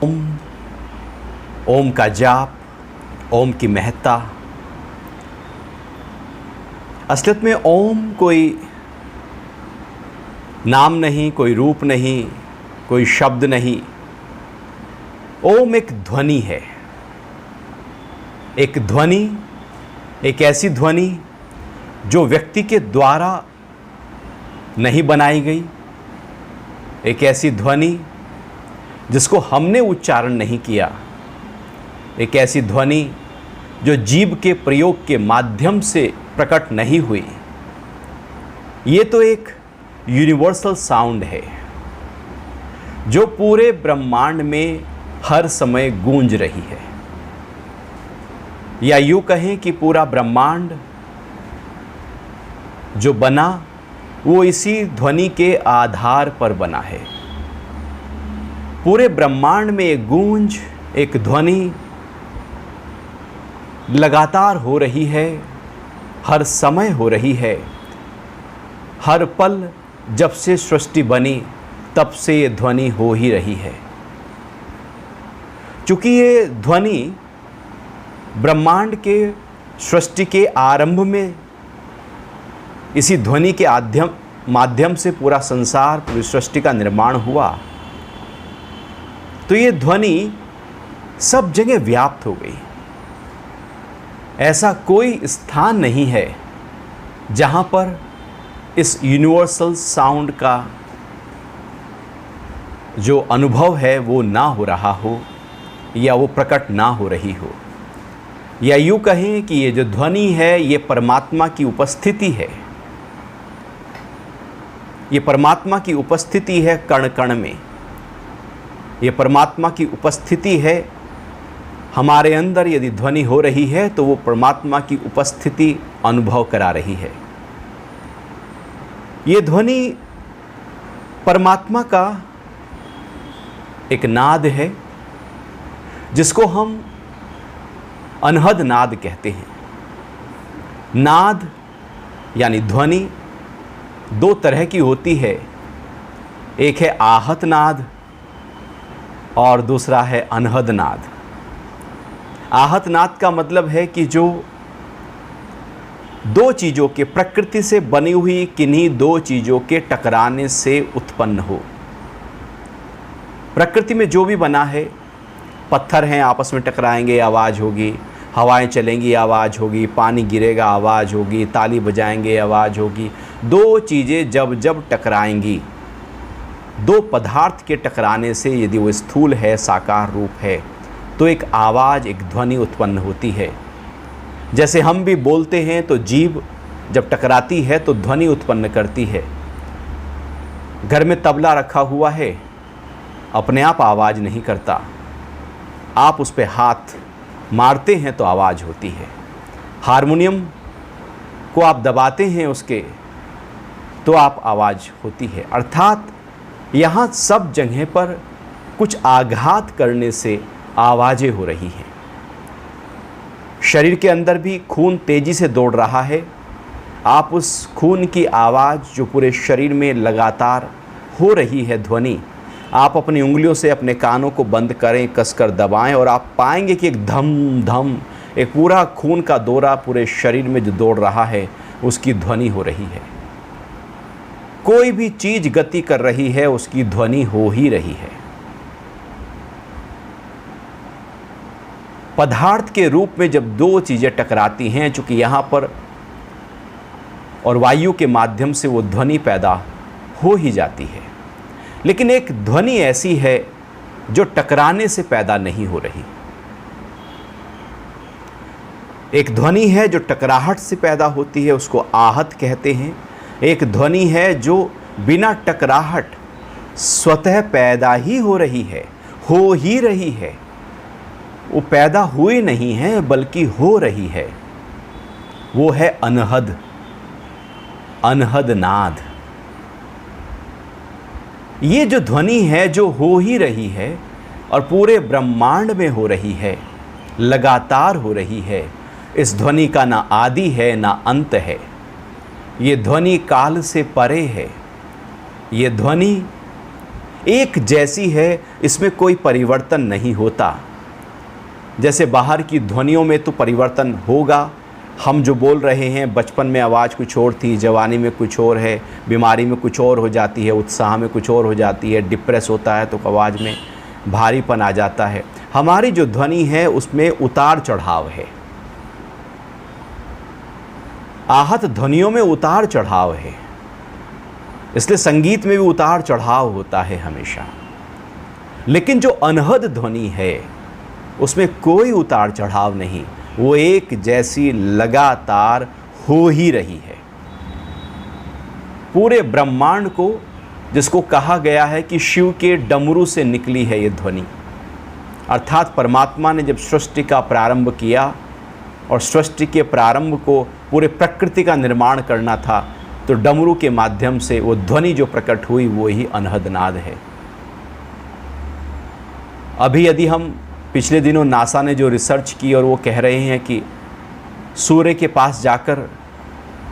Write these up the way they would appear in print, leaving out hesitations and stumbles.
ओम, ओम का जाप, ओम की महत्ता। असलियत में ओम कोई नाम नहीं, कोई रूप नहीं, कोई शब्द नहीं। ओम एक ध्वनि है। एक ध्वनि, एक ऐसी ध्वनि जो व्यक्ति के द्वारा नहीं बनाई गई। एक ऐसी ध्वनि जिसको हमने उच्चारण नहीं किया। एक ऐसी ध्वनि जो जीभ के प्रयोग के माध्यम से प्रकट नहीं हुई। ये तो एक यूनिवर्सल साउंड है जो पूरे ब्रह्मांड में हर समय गूंज रही है। या यूं कहें कि पूरा ब्रह्मांड जो बना वो इसी ध्वनि के आधार पर बना है। पूरे ब्रह्मांड में एक गूंज, एक ध्वनि लगातार हो रही है, हर समय हो रही है। हर पल जब से सृष्टि बनी तब से ये ध्वनि हो ही रही है। चूंकि ये ध्वनि ब्रह्मांड के सृष्टि के आरंभ में इसी ध्वनि के माध्यम से पूरा संसार, पूरी सृष्टि का निर्माण हुआ, तो ये ध्वनि सब जगह व्याप्त हो गई। ऐसा कोई स्थान नहीं है जहां पर इस यूनिवर्सल साउंड का जो अनुभव है वो ना हो रहा हो या वो प्रकट ना हो रही हो। या यूं कहें कि ये जो ध्वनि है ये परमात्मा की उपस्थिति है। ये परमात्मा की उपस्थिति है कण कण में। ये परमात्मा की उपस्थिति है हमारे अंदर। यदि ध्वनि हो रही है तो वो परमात्मा की उपस्थिति अनुभव करा रही है। ये ध्वनि परमात्मा का एक नाद है जिसको हम अनहद नाद कहते हैं। नाद यानी ध्वनि दो तरह की होती है। एक है आहत नाद और दूसरा है अनहद नाद। आहत नाद का मतलब है कि जो दो चीज़ों के, प्रकृति से बनी हुई किन्हीं दो चीज़ों के टकराने से उत्पन्न हो। प्रकृति में जो भी बना है, पत्थर हैं आपस में टकराएंगे आवाज़ होगी, हवाएं चलेंगी आवाज़ होगी, पानी गिरेगा आवाज़ होगी, ताली बजाएंगे आवाज़ होगी। दो चीज़ें जब जब टकराएंगी, दो पदार्थ के टकराने से यदि वो स्थूल है, साकार रूप है, तो एक आवाज़, एक ध्वनि उत्पन्न होती है। जैसे हम भी बोलते हैं तो जीभ जब टकराती है तो ध्वनि उत्पन्न करती है। घर में तबला रखा हुआ है, अपने आप आवाज़ नहीं करता। आप उस पर हाथ मारते हैं तो आवाज़ होती है। हारमोनियम को आप दबाते हैं उसके तो आप आवाज़ होती है। अर्थात यहाँ सब जगह पर कुछ आघात करने से आवाज़ें हो रही हैं। शरीर के अंदर भी खून तेज़ी से दौड़ रहा है। आप उस खून की आवाज़ जो पूरे शरीर में लगातार हो रही है ध्वनि, आप अपनी उंगलियों से अपने कानों को बंद करें, कसकर दबाएं और आप पाएंगे कि एक धम धम, एक पूरा खून का दौरा पूरे शरीर में जो दौड़ रहा है उसकी ध्वनि हो रही है। कोई भी चीज़ गति कर रही है उसकी ध्वनि हो ही रही है। पदार्थ के रूप में जब दो चीज़ें टकराती हैं, चूँकि यहाँ पर और वायु के माध्यम से वो ध्वनि पैदा हो ही जाती है। लेकिन एक ध्वनि ऐसी है जो टकराने से पैदा नहीं हो रही। एक ध्वनि है जो टकराहट से पैदा होती है, उसको आहत कहते हैं। एक ध्वनि है जो बिना टकराहट स्वतः पैदा ही हो रही है, हो ही रही है। वो पैदा हुई नहीं है बल्कि हो रही है। वो है अनहद, अनहद नाद। ये जो ध्वनि है जो हो ही रही है और पूरे ब्रह्मांड में हो रही है, लगातार हो रही है। इस ध्वनि का ना आदि है ना अंत है। ये ध्वनि काल से परे है। ये ध्वनि एक जैसी है, इसमें कोई परिवर्तन नहीं होता। जैसे बाहर की ध्वनियों में तो परिवर्तन होगा, हम जो बोल रहे हैं, बचपन में आवाज़ कुछ और थी, जवानी में कुछ और है, बीमारी में कुछ और हो जाती है, उत्साह में कुछ और हो जाती है, डिप्रेस होता है तो आवाज़ में भारीपन आ जाता है। हमारी जो ध्वनि है उसमें उतार चढ़ाव है, आहत ध्वनियों में उतार चढ़ाव है, इसलिए संगीत में भी उतार चढ़ाव होता है हमेशा। लेकिन जो अनहद ध्वनि है उसमें कोई उतार चढ़ाव नहीं, वो एक जैसी लगातार हो ही रही है। पूरे ब्रह्मांड को, जिसको कहा गया है कि शिव के डमरू से निकली है ये ध्वनि, अर्थात परमात्मा ने जब सृष्टि का प्रारंभ किया और सृष्टि के प्रारंभ को पूरे प्रकृति का निर्माण करना था, तो डमरू के माध्यम से वो ध्वनि जो प्रकट हुई वो ही अनहद नाद है। अभी यदि हम पिछले दिनों नासा ने जो रिसर्च की और वो कह रहे हैं कि सूर्य के पास जाकर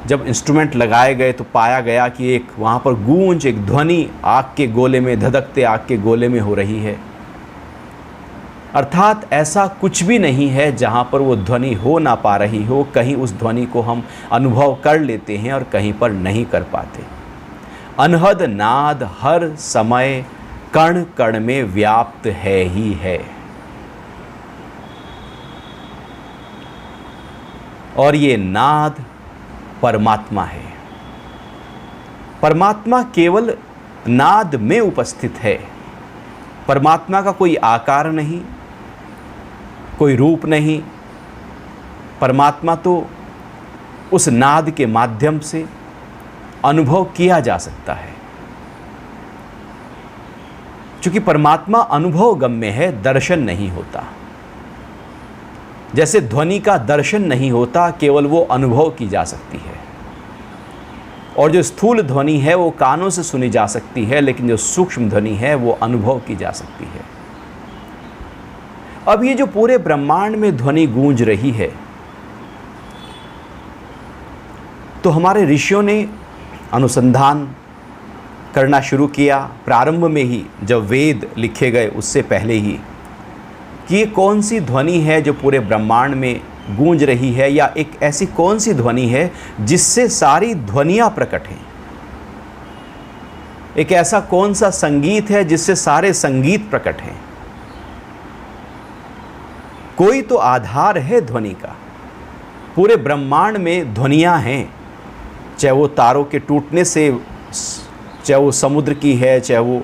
जब इंस्ट्रूमेंट लगाए गए तो पाया गया कि एक वहाँ पर गूंज, एक ध्वनि आग के गोले में, धधकते आग के गोले में हो रही है। अर्थात ऐसा कुछ भी नहीं है जहाँ पर वो ध्वनि हो ना पा रही हो, कहीं उस ध्वनि को हम अनुभव कर लेते हैं और कहीं पर नहीं कर पाते। अनहद नाद हर समय कण कण में व्याप्त है ही है, और ये नाद परमात्मा है। परमात्मा केवल नाद में उपस्थित है। परमात्मा का कोई आकार नहीं, कोई रूप नहीं। परमात्मा तो उस नाद के माध्यम से अनुभव किया जा सकता है। क्योंकि परमात्मा अनुभव गम्य है, दर्शन नहीं होता। जैसे ध्वनि का दर्शन नहीं होता, केवल वो अनुभव की जा सकती है। और जो स्थूल ध्वनि है वो कानों से सुनी जा सकती है, लेकिन जो सूक्ष्म ध्वनि है वो अनुभव की जा सकती है। अब ये जो पूरे ब्रह्मांड में ध्वनि गूंज रही है, तो हमारे ऋषियों ने अनुसंधान करना शुरू किया प्रारंभ में ही, जब वेद लिखे गए उससे पहले ही, कि ये कौन सी ध्वनि है जो पूरे ब्रह्मांड में गूंज रही है, या एक ऐसी कौन सी ध्वनि है जिससे सारी ध्वनियाँ प्रकट हैं। एक ऐसा कौन सा संगीत है जिससे सारे संगीत प्रकट हैं। कोई तो आधार है ध्वनि का। पूरे ब्रह्मांड में ध्वनियाँ हैं, चाहे वो तारों के टूटने से, चाहे वो समुद्र की है, चाहे वो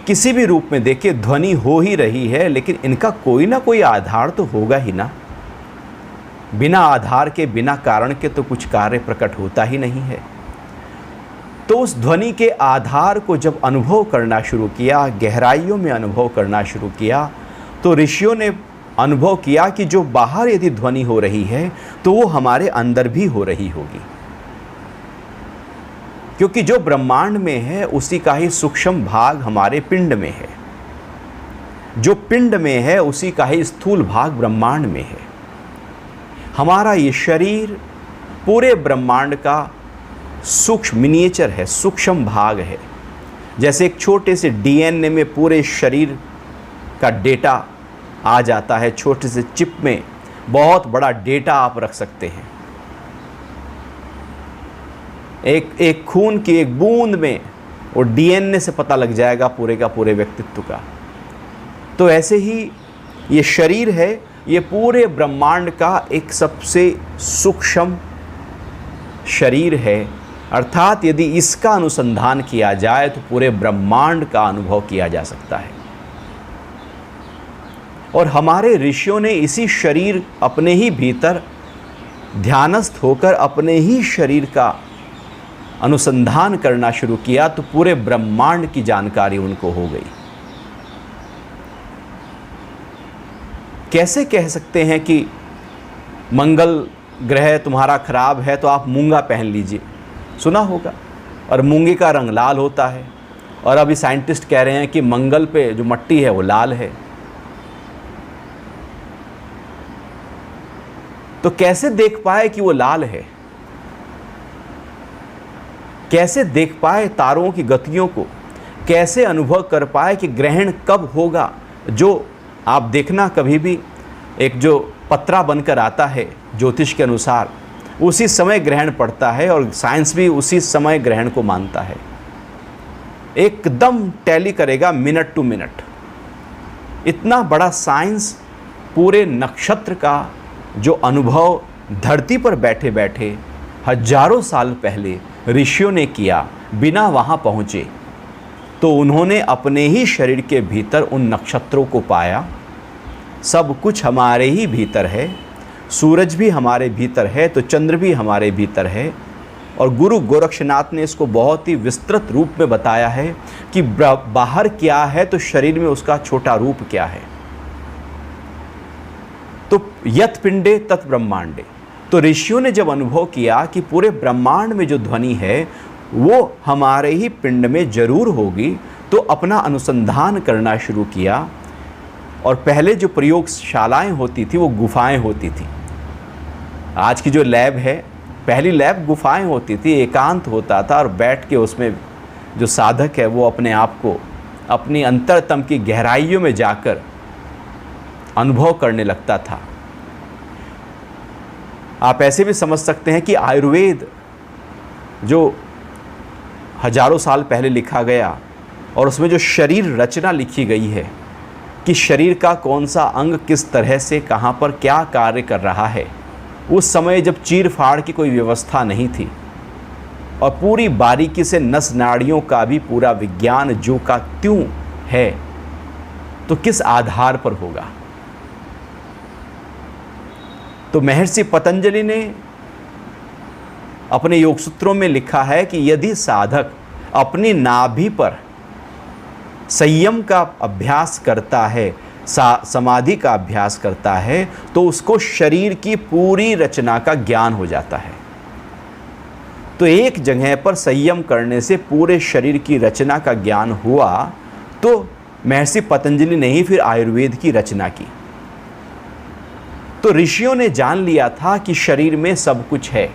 किसी भी रूप में देखिए ध्वनि हो ही रही है, लेकिन इनका कोई ना कोई आधार तो होगा ही ना। बिना आधार के, बिना कारण के तो कुछ कार्य प्रकट होता ही नहीं है। तो उस ध्वनि के आधार को जब अनुभव करना शुरू किया, गहराइयों में अनुभव करना शुरू किया, तो ऋषियों ने अनुभव किया कि जो बाहर यदि ध्वनि हो रही है तो वो हमारे अंदर भी हो रही होगी। क्योंकि जो ब्रह्मांड में है उसी का ही सूक्ष्म भाग हमारे पिंड में है, जो पिंड में है उसी का ही स्थूल भाग ब्रह्मांड में है। हमारा ये शरीर पूरे ब्रह्मांड का सूक्ष्म मिनिएचर है, सूक्ष्म भाग है। जैसे एक छोटे से डीएनए में पूरे शरीर का डेटा आ जाता है, छोटे से चिप में बहुत बड़ा डेटा आप रख सकते हैं। एक खून की एक बूंद में वो डीएनए से पता लग जाएगा पूरे का पूरे व्यक्तित्व का। तो ऐसे ही ये शरीर है, ये पूरे ब्रह्मांड का एक सबसे सूक्ष्म शरीर है। अर्थात यदि इसका अनुसंधान किया जाए तो पूरे ब्रह्मांड का अनुभव किया जा सकता है। और हमारे ऋषियों ने इसी शरीर, अपने ही भीतर ध्यानस्थ होकर अपने ही शरीर का अनुसंधान करना शुरू किया, तो पूरे ब्रह्मांड की जानकारी उनको हो गई। कैसे कह सकते हैं कि मंगल ग्रह तुम्हारा खराब है तो आप मूंगा पहन लीजिए, सुना होगा, और मूंगे का रंग लाल होता है। और अभी साइंटिस्ट कह रहे हैं कि मंगल पे जो मिट्टी है वो लाल है। तो कैसे देख पाए कि वो लाल है? कैसे देख पाए तारों की गतियों को? कैसे अनुभव कर पाए कि ग्रहण कब होगा। जो आप देखना कभी भी एक जो पत्रा बनकर आता है ज्योतिष के अनुसार, उसी समय ग्रहण पड़ता है और साइंस भी उसी समय ग्रहण को मानता है। एकदम टैली करेगा मिनट टू मिनट। इतना बड़ा साइंस पूरे नक्षत्र का जो अनुभव धरती पर बैठे बैठे हजारों साल पहले ऋषियों ने किया, बिना वहाँ पहुँचे, तो उन्होंने अपने ही शरीर के भीतर उन नक्षत्रों को पाया। सब कुछ हमारे ही भीतर है, सूरज भी हमारे भीतर है तो चंद्र भी हमारे भीतर है। और गुरु गोरक्षनाथ ने इसको बहुत ही विस्तृत रूप में बताया है कि बाहर क्या है तो शरीर में उसका छोटा रूप क्या है। तो यत पिंडे तत् ब्रह्मांडे। तो ऋषियों ने जब अनुभव किया कि पूरे ब्रह्मांड में जो ध्वनि है वो हमारे ही पिंड में जरूर होगी, तो अपना अनुसंधान करना शुरू किया। और पहले जो प्रयोगशालाएं होती थी वो गुफाएं होती थी। आज की जो लैब है, पहली लैब गुफाएं होती थी, एकांत होता था और बैठ के उसमें जो साधक है वो अपने आप को अपनी अंतरतम की गहराइयों में जाकर अनुभव करने लगता था। आप ऐसे भी समझ सकते हैं कि आयुर्वेद जो हजारों साल पहले लिखा गया और उसमें जो शरीर रचना लिखी गई है कि शरीर का कौन सा अंग किस तरह से कहाँ पर क्या कार्य कर रहा है, उस समय जब चीर फाड़ की कोई व्यवस्था नहीं थी और पूरी बारीकी से नस नाड़ियों का भी पूरा विज्ञान जो का त्यों है, तो किस आधार पर होगा। तो महर्षि पतंजलि ने अपने योग सूत्रों में लिखा है कि यदि साधक अपनी नाभि पर संयम का अभ्यास करता है, समाधि का अभ्यास करता है, तो उसको शरीर की पूरी रचना का ज्ञान हो जाता है। तो एक जगह पर संयम करने से पूरे शरीर की रचना का ज्ञान हुआ, तो महर्षि पतंजलि ने ही फिर आयुर्वेद की रचना की। तो ऋषियों ने जान लिया था कि शरीर में सब कुछ है,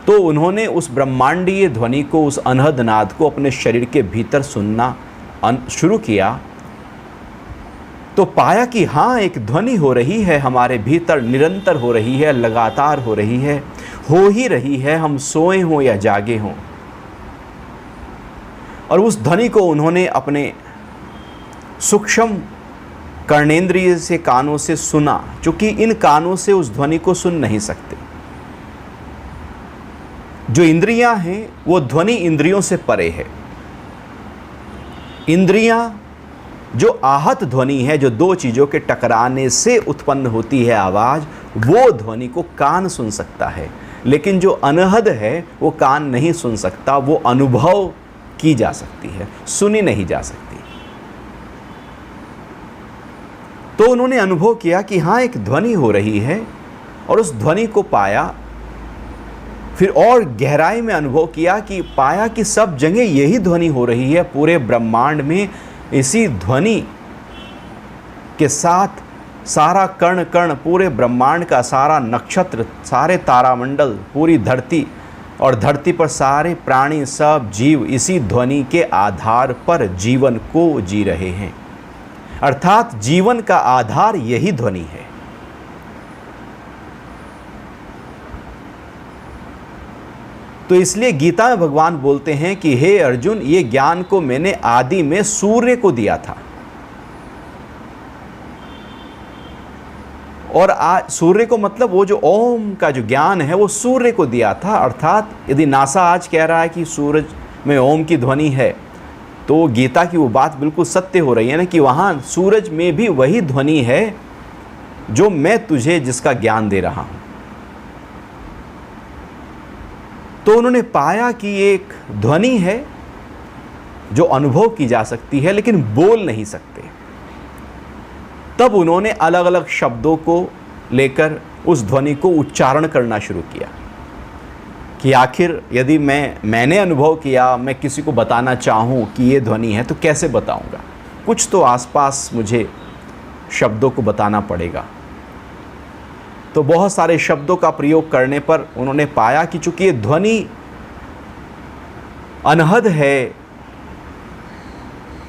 तो उन्होंने उस ब्रह्मांडीय ध्वनि को, उस अनहद नाद को अपने शरीर के भीतर सुनना शुरू किया। तो पाया कि हाँ, एक ध्वनि हो रही है हमारे भीतर, निरंतर हो रही है, लगातार हो रही है, हो ही रही है, हम सोए हों या जागे हों। और उस ध्वनि को उन्होंने अपने सूक्ष्म कर्णेंद्रिय से, कानों से सुना, क्योंकि इन कानों से उस ध्वनि को सुन नहीं सकते। जो इंद्रियां हैं वो ध्वनि इंद्रियों से परे है। इंद्रियां जो आहत ध्वनि है, जो दो चीज़ों के टकराने से उत्पन्न होती है आवाज़, वो ध्वनि को कान सुन सकता है। लेकिन जो अनहद है वो कान नहीं सुन सकता, वो अनुभव की जा सकती है, सुनी नहीं जा सकती। तो उन्होंने अनुभव किया कि हाँ, एक ध्वनि हो रही है और उस ध्वनि को पाया। फिर और गहराई में अनुभव किया कि पाया कि सब जगह यही ध्वनि हो रही है, पूरे ब्रह्मांड में इसी ध्वनि के साथ सारा कण कण, पूरे ब्रह्मांड का सारा नक्षत्र, सारे तारामंडल, पूरी धरती और धरती पर सारे प्राणी, सब जीव इसी ध्वनि के आधार पर जीवन को जी रहे हैं। अर्थात जीवन का आधार यही ध्वनि है। तो इसलिए गीता में भगवान बोलते हैं कि हे अर्जुन, ये ज्ञान को मैंने आदि में सूर्य को दिया था। और आज सूर्य को मतलब वो जो ओम का जो ज्ञान है वो सूर्य को दिया था। अर्थात यदि नासा आज कह रहा है कि सूरज में ओम की ध्वनि है, तो गीता की वो बात बिल्कुल सत्य हो रही है ना, कि वहाँ सूरज में भी वही ध्वनि है जो मैं तुझे जिसका ज्ञान दे रहा हूँ। तो उन्होंने पाया कि एक ध्वनि है जो अनुभव की जा सकती है लेकिन बोल नहीं सकते। तब उन्होंने अलग अलग शब्दों को लेकर उस ध्वनि को उच्चारण करना शुरू किया कि आखिर यदि मैंने अनुभव किया, मैं किसी को बताना चाहूँ कि ये ध्वनि है, तो कैसे बताऊँगा? कुछ तो आसपास मुझे शब्दों को बताना पड़ेगा। तो बहुत सारे शब्दों का प्रयोग करने पर उन्होंने पाया कि चूंकि ये ध्वनि अनहद है,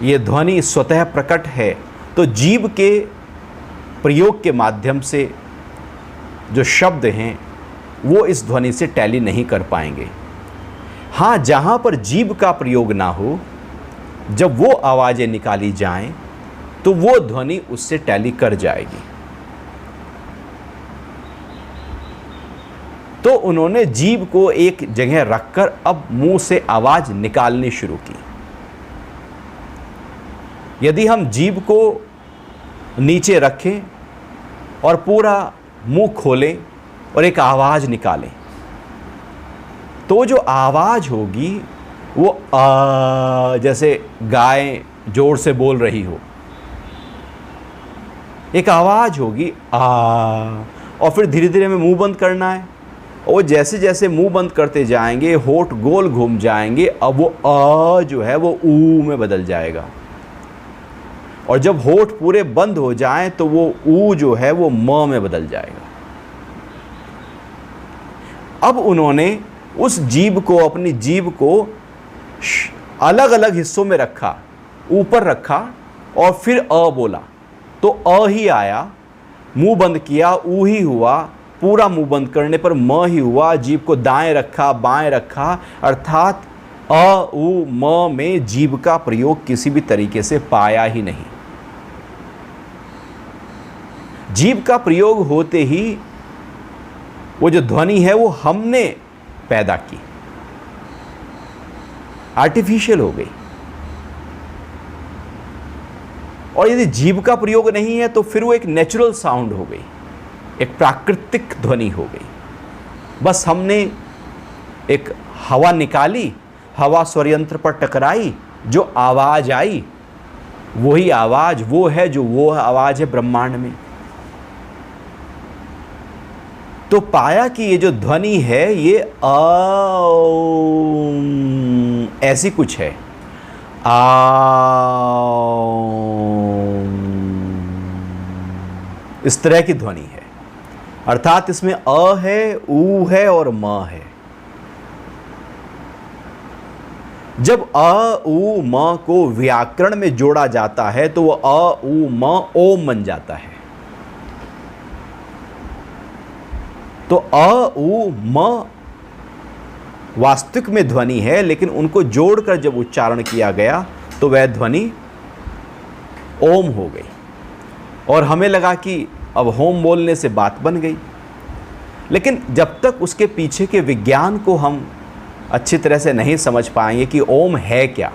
ये ध्वनि स्वतः प्रकट है, तो जीव के प्रयोग के माध्यम से जो शब्द हैं वो इस ध्वनि से टैली नहीं कर पाएंगे। हाँ, जहाँ पर जीव का प्रयोग ना हो, जब वो आवाज़ें निकाली जाएं तो वो ध्वनि उससे टैली कर जाएगी। तो उन्होंने जीभ को एक जगह रखकर अब मुंह से आवाज़ निकालनी शुरू की। यदि हम जीभ को नीचे रखें और पूरा मुंह खोलें और एक आवाज़ निकालें, तो जो आवाज़ होगी वो आ, जैसे गाय जोर से बोल रही हो, एक आवाज़ होगी आ। और फिर धीरे धीरे हमें मुंह बंद करना है, और जैसे जैसे मुंह बंद करते जाएंगे होठ गोल घूम जाएंगे, अब वो आ जो है वो ऊ में बदल जाएगा। और जब होठ पूरे बंद हो जाएं तो वो ऊ जो है वो म में बदल जाएगा। अब उन्होंने उस जीभ को, अपनी जीभ को अलग अलग हिस्सों में रखा, ऊपर रखा और फिर अ बोला तो अ ही आया, मुंह बंद किया ऊ ही हुआ, पूरा मुंह बंद करने पर म ही हुआ। जीभ को दाएं रखा बाएं रखा, अर्थात अ उ म में जीभ का प्रयोग किसी भी तरीके से पाया ही नहीं। जीभ का प्रयोग होते ही वो जो ध्वनि है वो हमने पैदा की, आर्टिफिशियल हो गई। और यदि जीभ का प्रयोग नहीं है तो फिर वो एक नेचुरल साउंड हो गई, एक प्राकृतिक ध्वनि हो गई। बस हमने एक हवा निकाली, हवा स्वरयंत्र पर टकराई, जो आवाज़ आई वही आवाज़ वो है जो वो आवाज़ है ब्रह्मांड में। तो पाया कि ये जो ध्वनि है ये ऐसी कुछ है, इस तरह की ध्वनि है। अर्थात इसमें अ है, ऊ है और म है। जब अ ऊ म को व्याकरण में जोड़ा जाता है तो वो अ ऊ म ओम बन जाता है। तो अ ऊ म वास्तविक में ध्वनि है, लेकिन उनको जोड़कर जब उच्चारण किया गया तो वह ध्वनि ओम हो गई। और हमें लगा कि अब होम बोलने से बात बन गई, लेकिन जब तक उसके पीछे के विज्ञान को हम अच्छी तरह से नहीं समझ पाएंगे कि ओम है क्या,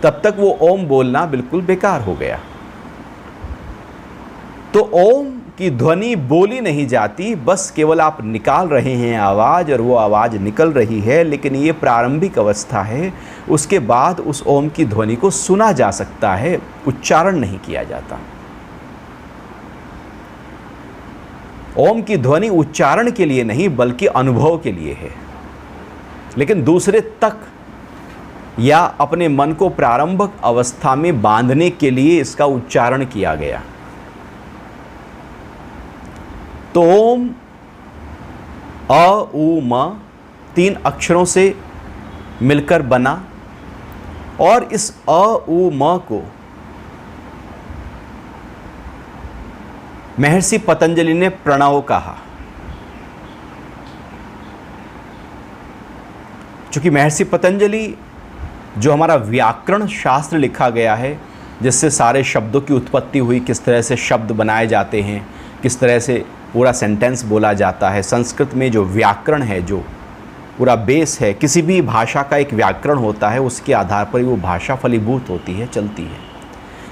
तब तक वो ओम बोलना बिल्कुल बेकार हो गया। तो ओम की ध्वनि बोली नहीं जाती, बस केवल आप निकाल रहे हैं आवाज़ और वो आवाज़ निकल रही है, लेकिन ये प्रारंभिक अवस्था है। उसके बाद उस ओम की ध्वनि को सुना जा सकता है, उच्चारण नहीं किया जाता। ओम की ध्वनि उच्चारण के लिए नहीं बल्कि अनुभव के लिए है, लेकिन दूसरे तक या अपने मन को प्रारंभिक अवस्था में बांधने के लिए इसका उच्चारण किया गया। तो ओम अ उ म 3 अक्षरों से मिलकर बना, और इस अ उ म को महर्षि पतंजलि ने प्रणव कहा। चूंकि महर्षि पतंजलि जो हमारा व्याकरण शास्त्र लिखा गया है, जिससे सारे शब्दों की उत्पत्ति हुई, किस तरह से शब्द बनाए जाते हैं, किस तरह से पूरा सेंटेंस बोला जाता है, संस्कृत में जो व्याकरण है, जो पूरा बेस है, किसी भी भाषा का एक व्याकरण होता है, उसके आधार पर ही वो भाषा फलीभूत होती है, चलती है।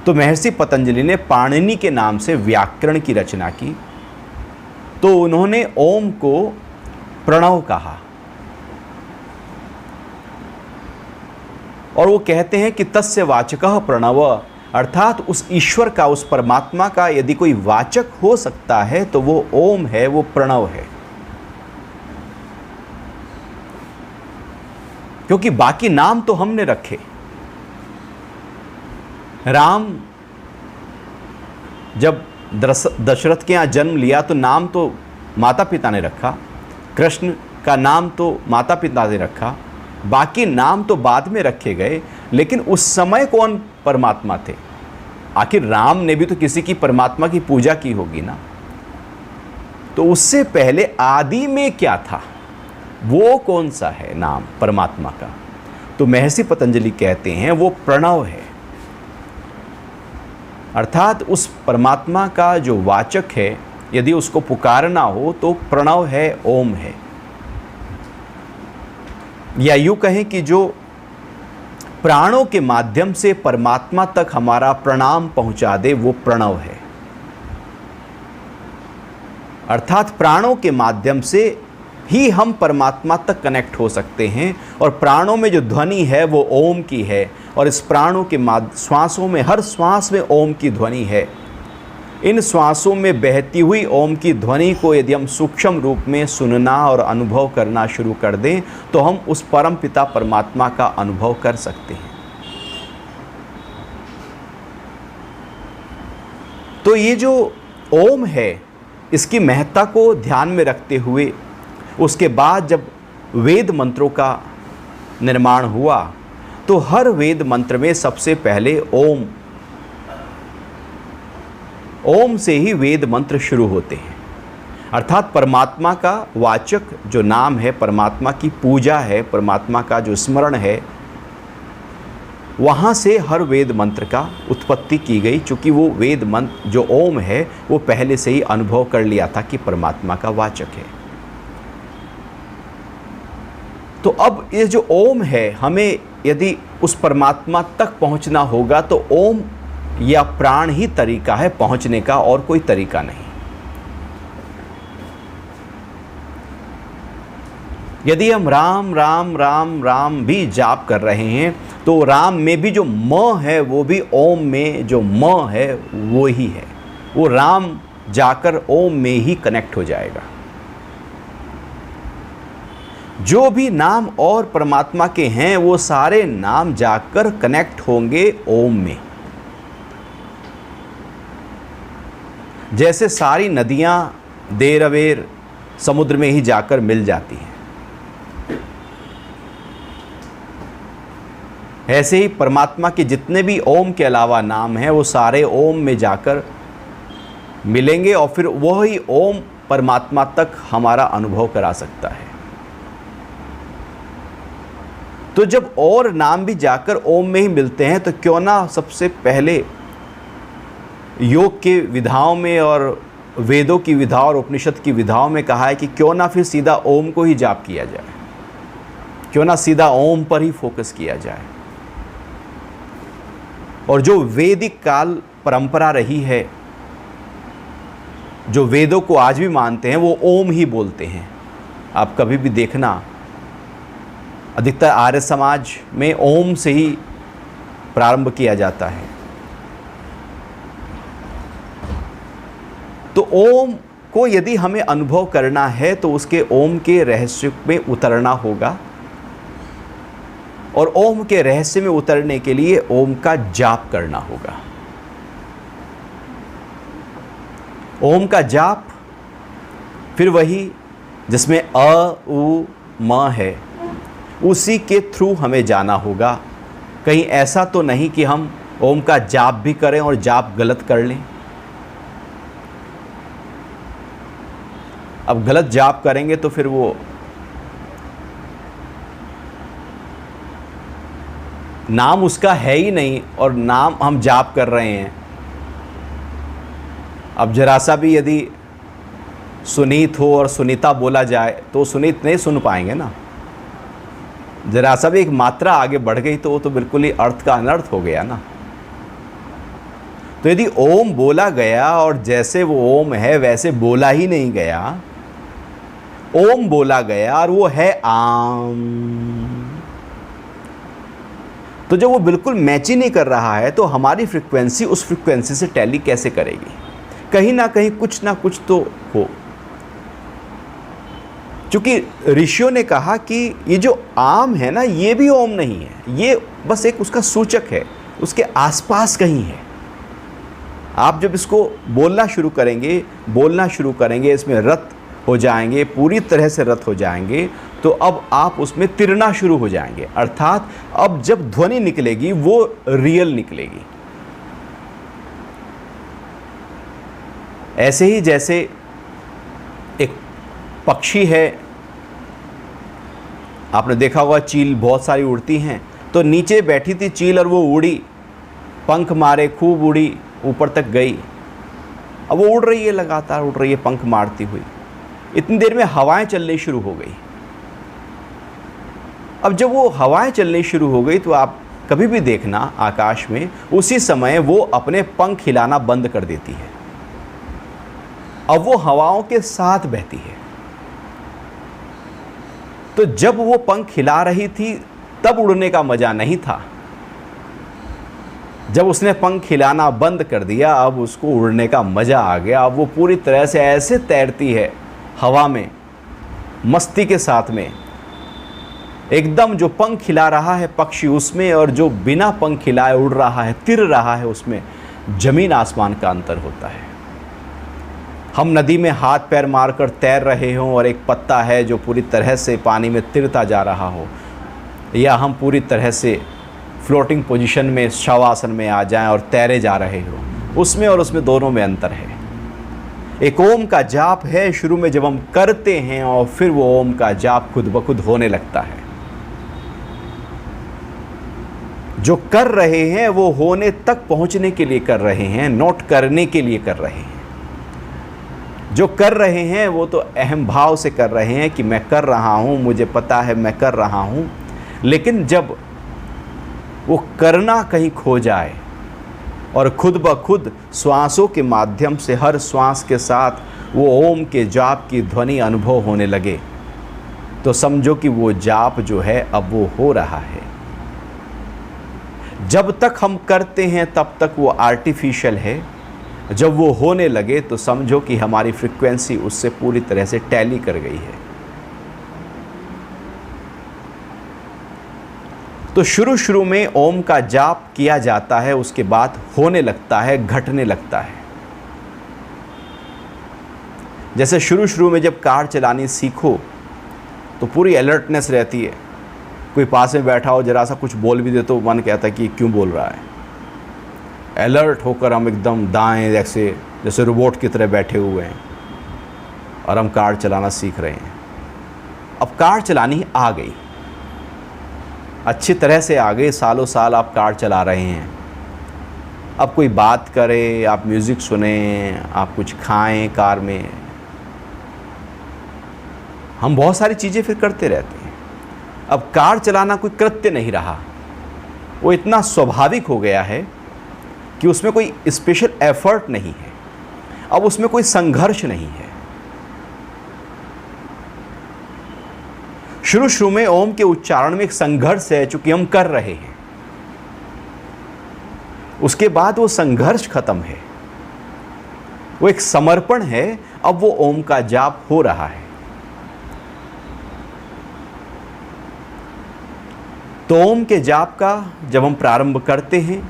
तो महर्षि पतंजलि ने पाणिनि के नाम से व्याकरण की रचना की, तो उन्होंने ओम को प्रणव कहा। और वो कहते हैं कि तस्य वाचकः प्रणव, अर्थात उस ईश्वर का, उस परमात्मा का यदि कोई वाचक हो सकता है तो वो ओम है, वो प्रणव है। क्योंकि बाकी नाम तो हमने रखे। राम जब दशरथ के यहाँ जन्म लिया तो नाम तो माता पिता ने रखा, कृष्ण का नाम तो माता पिता ने रखा, बाकी नाम तो बाद में रखे गए, लेकिन उस समय कौन परमात्मा थे? आखिर राम ने भी तो किसी की परमात्मा की पूजा की होगी ना। तो उससे पहले आदि में क्या था, वो कौन सा है नाम परमात्मा का? तो महर्षि पतंजलि कहते हैं वो प्रणव है। अर्थात उस परमात्मा का जो वाचक है, यदि उसको पुकारना हो तो प्रणव है, ओम है। या यूं कहें कि जो प्राणों के माध्यम से परमात्मा तक हमारा प्रणाम पहुंचा दे, वो प्रणव है। अर्थात प्राणों के माध्यम से ही हम परमात्मा तक कनेक्ट हो सकते हैं। और प्राणों में जो ध्वनि है वो ओम की है, और इस प्राणों के श्वासों में, हर श्वास में ओम की ध्वनि है। इन श्वासों में बहती हुई ओम की ध्वनि को यदि हम सूक्ष्म रूप में सुनना और अनुभव करना शुरू कर दें, तो हम उस परम पिता परमात्मा का अनुभव कर सकते हैं। तो ये जो ओम है, इसकी महत्ता को ध्यान में रखते हुए उसके बाद जब वेद मंत्रों का निर्माण हुआ, तो हर वेद मंत्र में सबसे पहले ओम से ही वेद मंत्र शुरू होते हैं। अर्थात परमात्मा का वाचक जो नाम है, परमात्मा की पूजा है, परमात्मा का जो स्मरण है, वहाँ से हर वेद मंत्र का उत्पत्ति की गई। चूँकि वो वेद मंत्र जो ओम है, वो पहले से ही अनुभव कर लिया था कि परमात्मा का वाचक है। तो अब ये जो ओम है, हमें यदि उस परमात्मा तक पहुंचना होगा तो ओम या प्राण ही तरीका है पहुंचने का, और कोई तरीका नहीं। यदि हम राम राम राम राम भी जाप कर रहे हैं, तो राम में भी जो म है वो भी ओम में जो म है वो ही है। वो राम जाकर ओम में ही कनेक्ट हो जाएगा। जो भी नाम और परमात्मा के हैं, वो सारे नाम जाकर कनेक्ट होंगे ओम में। जैसे सारी नदियां देर अवेर समुद्र में ही जाकर मिल जाती हैं, ऐसे ही परमात्मा के जितने भी ओम के अलावा नाम हैं, वो सारे ओम में जाकर मिलेंगे, और फिर वही ओम परमात्मा तक हमारा अनुभव करा सकता है। तो जब और नाम भी जाकर ओम में ही मिलते हैं, तो क्यों ना सबसे पहले योग के विधाओं में और वेदों की विधाओं और उपनिषद की विधाओं में कहा है कि क्यों ना फिर सीधा ओम को ही जाप किया जाए, क्यों ना सीधा ओम पर ही फोकस किया जाए। और जो वैदिक काल परंपरा रही है, जो वेदों को आज भी मानते हैं, वो ओम ही बोलते हैं। आप कभी भी देखना, अधिकतर आर्य समाज में ओम से ही प्रारंभ किया जाता है। तो ओम को यदि हमें अनुभव करना है, तो उसके ओम के रहस्य में उतरना होगा, और ओम के रहस्य में उतरने के लिए ओम का जाप करना होगा। ओम का जाप फिर वही जिसमें अ उ म है, उसी के थ्रू हमें जाना होगा। कहीं ऐसा तो नहीं कि हम ओम का जाप भी करें और जाप गलत कर लें। अब गलत जाप करेंगे तो फिर वो नाम उसका है ही नहीं, और नाम हम जाप कर रहे हैं। अब जरा सा भी यदि सुनीत हो और सुनीता बोला जाए, तो सुनीत नहीं सुन पाएंगे ना। जरा सा भी एक मात्रा आगे बढ़ गई तो वो तो बिल्कुल ही अर्थ का अनर्थ हो गया ना। तो यदि ओम बोला गया और जैसे वो ओम है वैसे बोला ही नहीं गया, ओम बोला गया और वो है आम, तो जब वो बिल्कुल मैच ही नहीं कर रहा है, तो हमारी फ्रीक्वेंसी उस फ्रीक्वेंसी से टैली कैसे करेगी? कहीं ना कहीं कुछ ना कुछ तो हो। क्योंकि ऋषियों ने कहा कि ये जो आम है ना, ये भी ओम नहीं है, ये बस एक उसका सूचक है, उसके आसपास कहीं है। आप जब इसको बोलना शुरू करेंगे, इसमें रत हो जाएंगे, पूरी तरह से रत हो जाएंगे, तो अब आप उसमें तिरना शुरू हो जाएंगे, अर्थात अब जब ध्वनि निकलेगी वो रियल निकलेगी। ऐसे ही जैसे एक पक्षी है, आपने देखा होगा चील बहुत सारी उड़ती हैं, तो नीचे बैठी थी चील और वो उड़ी, पंख मारे, खूब उड़ी, ऊपर तक गई। अब वो उड़ रही है, लगातार उड़ रही है पंख मारती हुई। इतनी देर में हवाएं चलनी शुरू हो गई। अब जब वो हवाएं चलनी शुरू हो गई तो आप कभी भी देखना आकाश में उसी समय वो अपने पंख हिलाना बंद कर देती है। अब वो हवाओं के साथ बहती है। तो जब वो पंख हिला रही थी तब उड़ने का मजा नहीं था। जब उसने पंख हिलाना बंद कर दिया अब उसको उड़ने का मजा आ गया। अब वो पूरी तरह से ऐसे तैरती है हवा में, मस्ती के साथ में, एकदम जो पंख हिला रहा है पक्षी उसमें और जो बिना पंख हिलाए उड़ रहा है, तिर रहा है, उसमें जमीन आसमान का अंतर होता है। हम नदी में हाथ पैर मारकर तैर रहे हों और एक पत्ता है जो पूरी तरह से पानी में तिरता जा रहा हो, या हम पूरी तरह से फ्लोटिंग पोजीशन में शवासन में आ जाएं और तैरे जा रहे हो, उसमें और उसमें दोनों में अंतर है। एक ओम का जाप है, शुरू में जब हम करते हैं और फिर वो ओम का जाप खुद ब खुद होने लगता है। जो कर रहे हैं वो होने तक पहुंचने के लिए कर रहे हैं, नोट करने के लिए कर रहे हैं। जो कर रहे हैं वो तो अहम भाव से कर रहे हैं कि मैं कर रहा हूं, मुझे पता है मैं कर रहा हूं। लेकिन जब वो करना कहीं खो जाए और खुद ब खुद श्वासों के माध्यम से हर श्वास के साथ वो ओम के जाप की ध्वनि अनुभव होने लगे, तो समझो कि वो जाप जो है अब वो हो रहा है। जब तक हम करते हैं तब तक वो आर्टिफिशियल है, जब वो होने लगे तो समझो कि हमारी फ्रीक्वेंसी उससे पूरी तरह से टैली कर गई है। तो शुरू में ओम का जाप किया जाता है, उसके बाद होने लगता है, घटने लगता है। जैसे शुरू में जब कार चलानी सीखो तो पूरी अलर्टनेस रहती है। कोई पास में बैठा हो, जरा सा कुछ बोल भी दे तो मन कहता है कि क्यों बोल रहा है। अलर्ट होकर हम एकदम दाएं जैसे रोबोट की तरह बैठे हुए हैं और हम कार चलाना सीख रहे हैं। अब कार चलानी आ गई, अच्छी तरह से आ गई, सालों साल आप कार चला रहे हैं। अब कोई बात करे, आप म्यूज़िक सुने, आप कुछ खाएं कार में, हम बहुत सारी चीज़ें फिर करते रहते हैं। अब कार चलाना कोई कृत्य नहीं रहा, वो इतना स्वाभाविक हो गया है कि उसमें कोई स्पेशल एफर्ट नहीं है, अब उसमें कोई संघर्ष नहीं है। शुरू में ओम के उच्चारण में एक संघर्ष है, चूंकि हम कर रहे हैं। उसके बाद वो संघर्ष खत्म है, वो एक समर्पण है। अब वो ओम का जाप हो रहा है। तो ओम के जाप का जब हम प्रारंभ करते हैं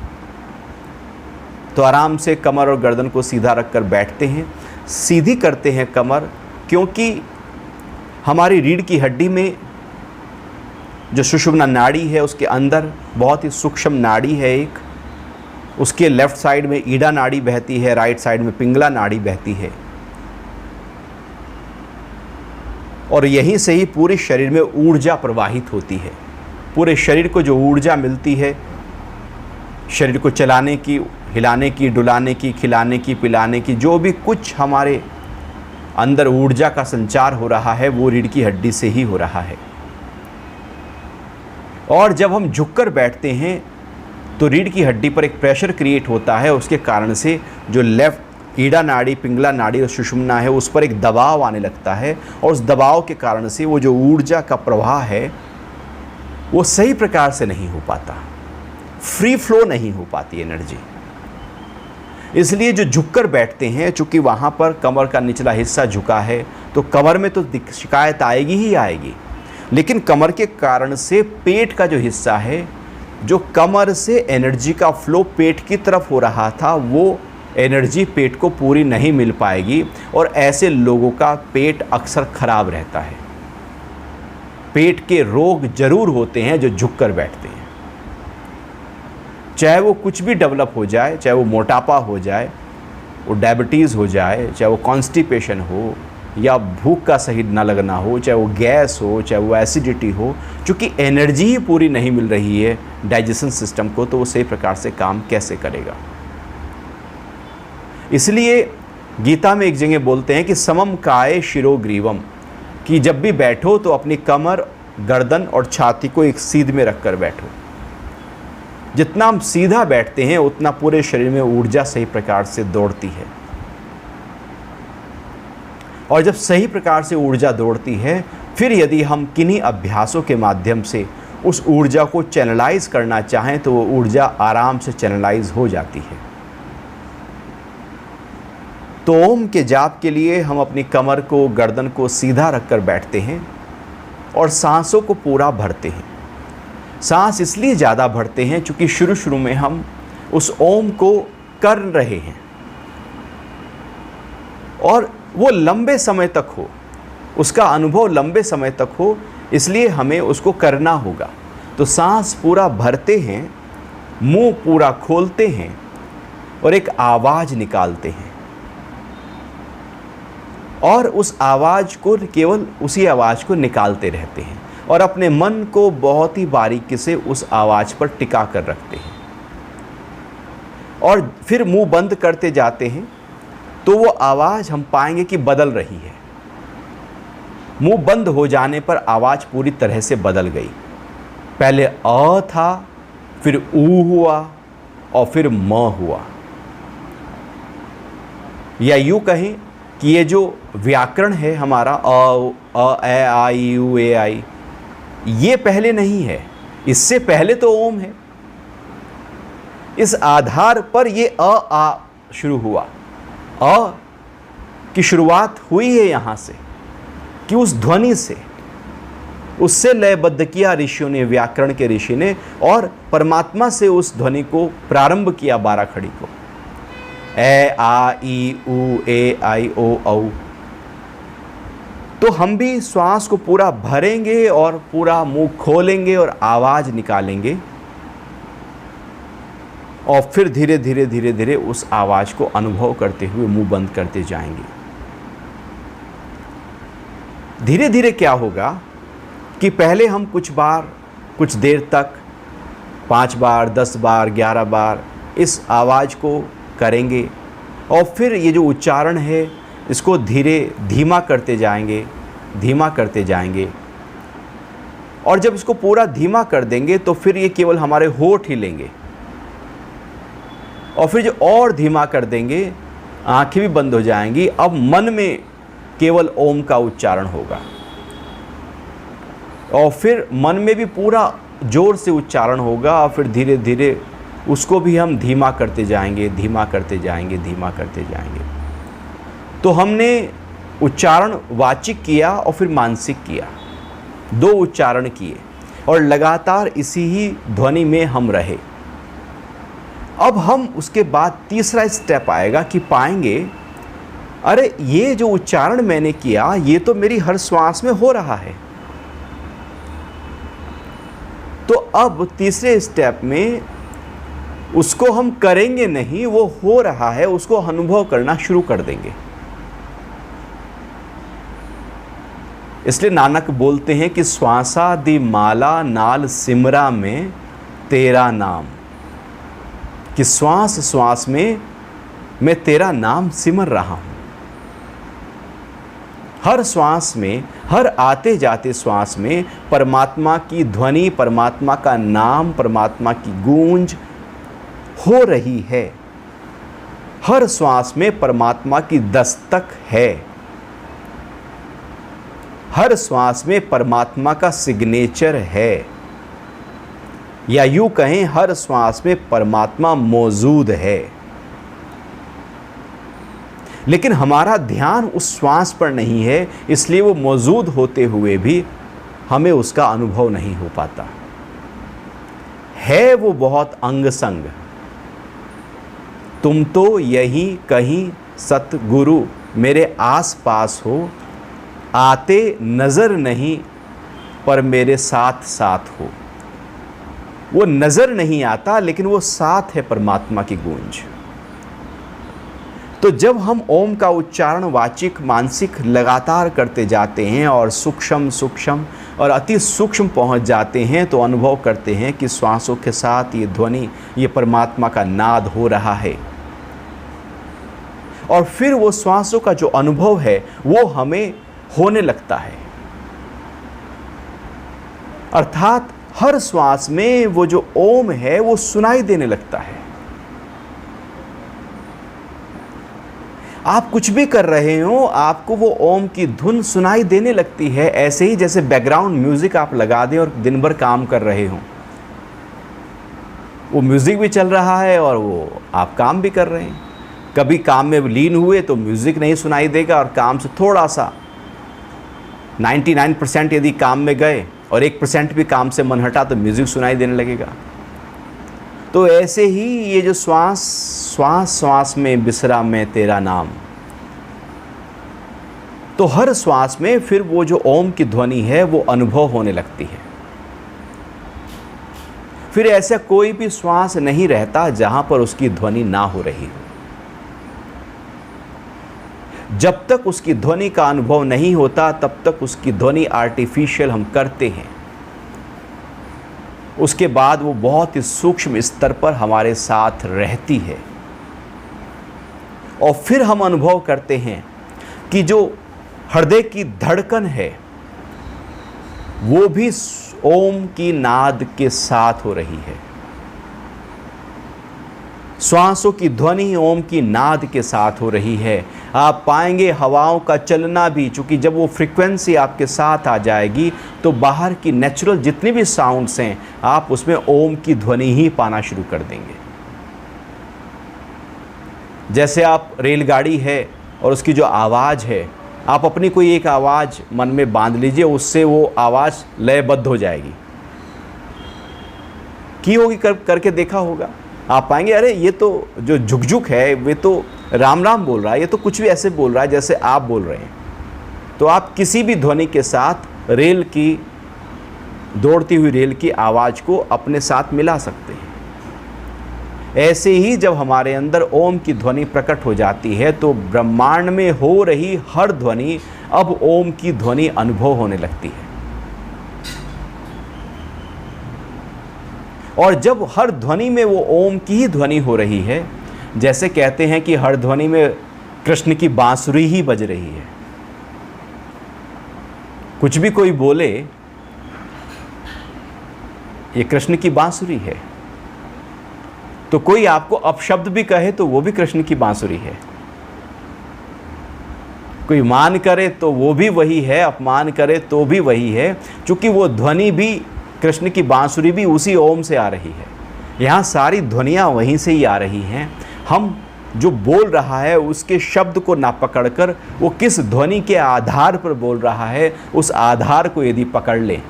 तो आराम से कमर और गर्दन को सीधा रखकर बैठते हैं, सीधी करते हैं कमर, क्योंकि हमारी रीढ़ की हड्डी में जो सुषुम्ना नाड़ी है उसके अंदर बहुत ही सूक्ष्म नाड़ी है एक, उसके लेफ्ट साइड में ईडा नाड़ी बहती है, राइट साइड में पिंगला नाड़ी बहती है, और यहीं से ही पूरे शरीर में ऊर्जा प्रवाहित होती है। पूरे शरीर को जो ऊर्जा मिलती है, शरीर को चलाने की, हिलाने की, डुलाने की, खिलाने की, पिलाने की, जो भी कुछ हमारे अंदर ऊर्जा का संचार हो रहा है वो रीढ़ की हड्डी से ही हो रहा है। और जब हम झुककर बैठते हैं तो रीढ़ की हड्डी पर एक प्रेशर क्रिएट होता है, उसके कारण से जो लेफ्ट ईडा नाड़ी, पिंगला नाड़ी और सुषुम्ना है उस पर एक दबाव आने लगता है, और उस दबाव के कारण से वो जो ऊर्जा का प्रवाह है वो सही प्रकार से नहीं हो पाता, फ्री फ्लो नहीं हो पाती एनर्जी। इसलिए जो झुककर बैठते हैं, चूंकि वहाँ पर कमर का निचला हिस्सा झुका है तो कमर में तो शिकायत आएगी ही आएगी, लेकिन कमर के कारण से पेट का जो हिस्सा है, जो कमर से एनर्जी का फ्लो पेट की तरफ हो रहा था, वो एनर्जी पेट को पूरी नहीं मिल पाएगी, और ऐसे लोगों का पेट अक्सर खराब रहता है। पेट के रोग जरूर होते हैं जो झुक कर बैठते हैं। चाहे वो कुछ भी डेवलप हो जाए, चाहे वो मोटापा हो जाए, वो डायबिटीज़ हो जाए, चाहे वो कॉन्स्टिपेशन हो, या भूख का सही ना लगना हो, चाहे वो गैस हो, चाहे वो एसिडिटी हो, चूँकि एनर्जी ही पूरी नहीं मिल रही है डाइजेशन सिस्टम को, तो वो सही प्रकार से काम कैसे करेगा। इसलिए गीता में एक जगह बोलते हैं कि समम काये शिरो ग्रीवम, कि जब भी बैठो तो अपनी कमर, गर्दन और छाती को एक सीध में रखकर बैठो। जितना हम सीधा बैठते हैं उतना पूरे शरीर में ऊर्जा सही प्रकार से दौड़ती है, और जब सही प्रकार से ऊर्जा दौड़ती है, फिर यदि हम किन्हीं अभ्यासों के माध्यम से उस ऊर्जा को चैनलाइज करना चाहें तो वो ऊर्जा आराम से चैनलाइज हो जाती है। तो ओम के जाप के लिए हम अपनी कमर को, गर्दन को सीधा रखकर बैठते हैं और सांसों को पूरा भरते हैं। सांस इसलिए ज़्यादा भरते हैं क्योंकि शुरू शुरू में हम उस ओम को कर रहे हैं और वो लंबे समय तक हो, उसका अनुभव लंबे समय तक हो, इसलिए हमें उसको करना होगा। तो सांस पूरा भरते हैं, मुंह पूरा खोलते हैं और एक आवाज़ निकालते हैं, और उस आवाज़ को, केवल उसी आवाज़ को निकालते रहते हैं और अपने मन को बहुत ही बारीकी से उस आवाज़ पर टिका कर रखते हैं, और फिर मुंह बंद करते जाते हैं। तो वो आवाज़ हम पाएंगे कि बदल रही है। मुंह बंद हो जाने पर आवाज़ पूरी तरह से बदल गई। पहले अ था, फिर ऊ हुआ और फिर म हुआ। या यूँ कहें कि ये जो व्याकरण है हमारा अ ए आ ई उ ए आई, ये पहले नहीं है, इससे पहले तो ओम है। इस आधार पर ये अ आ शुरू हुआ। अ की शुरुआत हुई है यहाँ से, कि उस ध्वनि से, उससे लयबद्ध किया ऋषियों ने, व्याकरण के ऋषि ने, और परमात्मा से उस ध्वनि को प्रारंभ किया 12 खड़ी को। ए आ ई उ ए आई ओ औ। तो हम भी श्वास को पूरा भरेंगे और पूरा मुंह खोलेंगे और आवाज निकालेंगे, और फिर धीरे धीरे धीरे धीरे उस आवाज को अनुभव करते हुए मुंह बंद करते जाएंगे। धीरे धीरे क्या होगा कि पहले हम कुछ बार, कुछ देर तक 5 बार, 10 बार, 11 बार इस आवाज़ को करेंगे, और फिर ये जो उच्चारण है इसको धीमा करते जाएंगे, धीमा करते जाएंगे। और जब इसको पूरा धीमा कर देंगे तो फिर ये केवल हमारे होठ ही लेंगे, और फिर जो और धीमा कर देंगे, आंखें भी बंद हो जाएंगी। अब मन में केवल ओम का उच्चारण होगा, और फिर मन में भी पूरा जोर से उच्चारण होगा, और फिर धीरे धीरे उसको भी हम धीमा करते जाएंगे, धीमा करते जाएंगे, धीमा करते जाएंगे। तो हमने उच्चारण वाचिक किया और फिर मानसिक किया, 2 उच्चारण किए, और लगातार इसी ही ध्वनि में हम रहे। अब हम उसके बाद तीसरा स्टेप आएगा कि पाएंगे, अरे ये जो उच्चारण मैंने किया ये तो मेरी हर श्वास में हो रहा है। तो अब तीसरे स्टेप में उसको हम करेंगे नहीं, वो हो रहा है, उसको अनुभव करना शुरू कर देंगे। इसलिए नानक बोलते हैं कि श्वासा दी माला नाल सिमरा में तेरा नाम, कि श्वास श्वास में मैं तेरा नाम सिमर रहा हूं। हर श्वास में, हर आते जाते श्वास में परमात्मा की ध्वनि, परमात्मा का नाम, परमात्मा की गूंज हो रही है। हर श्वास में परमात्मा की दस्तक है, हर श्वास में परमात्मा का सिग्नेचर है, या यूं कहें हर श्वास में परमात्मा मौजूद है। लेकिन हमारा ध्यान उस श्वास पर नहीं है, इसलिए वो मौजूद होते हुए भी हमें उसका अनुभव नहीं हो पाता है। वो बहुत अंग संग। तुम तो यहीं कहीं सतगुरु मेरे आस पास हो, आते नजर नहीं पर मेरे साथ साथ हो। वो नज़र नहीं आता, लेकिन वो साथ है परमात्मा की गूंज। तो जब हम ओम का उच्चारण वाचिक मानसिक लगातार करते जाते हैं और सूक्ष्म सूक्ष्म और अति सूक्ष्म पहुंच जाते हैं, तो अनुभव करते हैं कि श्वासों के साथ ये ध्वनि, ये परमात्मा का नाद हो रहा है। और फिर वो श्वासों का जो अनुभव है वो हमें होने लगता है। अर्थात हर श्वास में वो जो ओम है वो सुनाई देने लगता है। आप कुछ भी कर रहे हो, आपको वो ओम की धुन सुनाई देने लगती है। ऐसे ही जैसे बैकग्राउंड म्यूजिक आप लगा दें और दिन भर काम कर रहे हो, वो म्यूजिक भी चल रहा है और वो आप काम भी कर रहे हैं। कभी काम में लीन हुए तो म्यूजिक नहीं सुनाई देगा, और काम से थोड़ा सा 99% यदि काम में गए और 1% भी काम से मन हटा तो म्यूजिक सुनाई देने लगेगा। तो ऐसे ही ये जो श्वास श्वास श्वास में बिसरा मैं तेरा नाम, तो हर श्वास में फिर वो जो ओम की ध्वनि है वो अनुभव होने लगती है। फिर ऐसा कोई भी श्वास नहीं रहता जहां पर उसकी ध्वनि ना हो रही हो। जब तक उसकी ध्वनि का अनुभव नहीं होता तब तक उसकी ध्वनि आर्टिफिशियल हम करते हैं। उसके बाद वो बहुत ही सूक्ष्म स्तर पर हमारे साथ रहती है, और फिर हम अनुभव करते हैं कि जो हृदय की धड़कन है वो भी ओम की नाद के साथ हो रही है। श्वासों की ध्वनि ओम की नाद के साथ हो रही है। आप पाएंगे हवाओं का चलना भी, चूँकि जब वो फ्रीक्वेंसी आपके साथ आ जाएगी तो बाहर की नेचुरल जितनी भी साउंड्स हैं आप उसमें ओम की ध्वनि ही पाना शुरू कर देंगे। जैसे आप रेलगाड़ी है और उसकी जो आवाज़ है, आप अपनी कोई एक आवाज़ मन में बांध लीजिए, उससे वो आवाज़ लयबद्ध हो जाएगी। की होगी करके देखा होगा, आप पाएंगे अरे ये तो जो झुकझुक है वे तो राम राम बोल रहा है, ये तो कुछ भी ऐसे बोल रहा है जैसे आप बोल रहे हैं। तो आप किसी भी ध्वनि के साथ रेल की, दौड़ती हुई रेल की आवाज़ को अपने साथ मिला सकते हैं। ऐसे ही जब हमारे अंदर ओम की ध्वनि प्रकट हो जाती है तो ब्रह्मांड में हो रही हर ध्वनि अब ओम की ध्वनि अनुभव होने लगती है। और जब हर ध्वनि में वो ओम की ही ध्वनि हो रही है, जैसे कहते हैं कि हर ध्वनि में कृष्ण की बांसुरी ही बज रही है। कुछ भी कोई बोले ये कृष्ण की बांसुरी है, तो कोई आपको अपशब्द भी कहे तो वो भी कृष्ण की बांसुरी है। कोई मान करे तो वो भी वही है, अपमान करे तो भी वही है, क्योंकि वो ध्वनि भी, कृष्ण की बांसुरी भी उसी ओम से आ रही है। यहाँ सारी ध्वनियाँ वहीं से ही आ रही हैं। हम जो बोल रहा है उसके शब्द को ना पकड़कर वो किस ध्वनि के आधार पर बोल रहा है, उस आधार को यदि पकड़ लें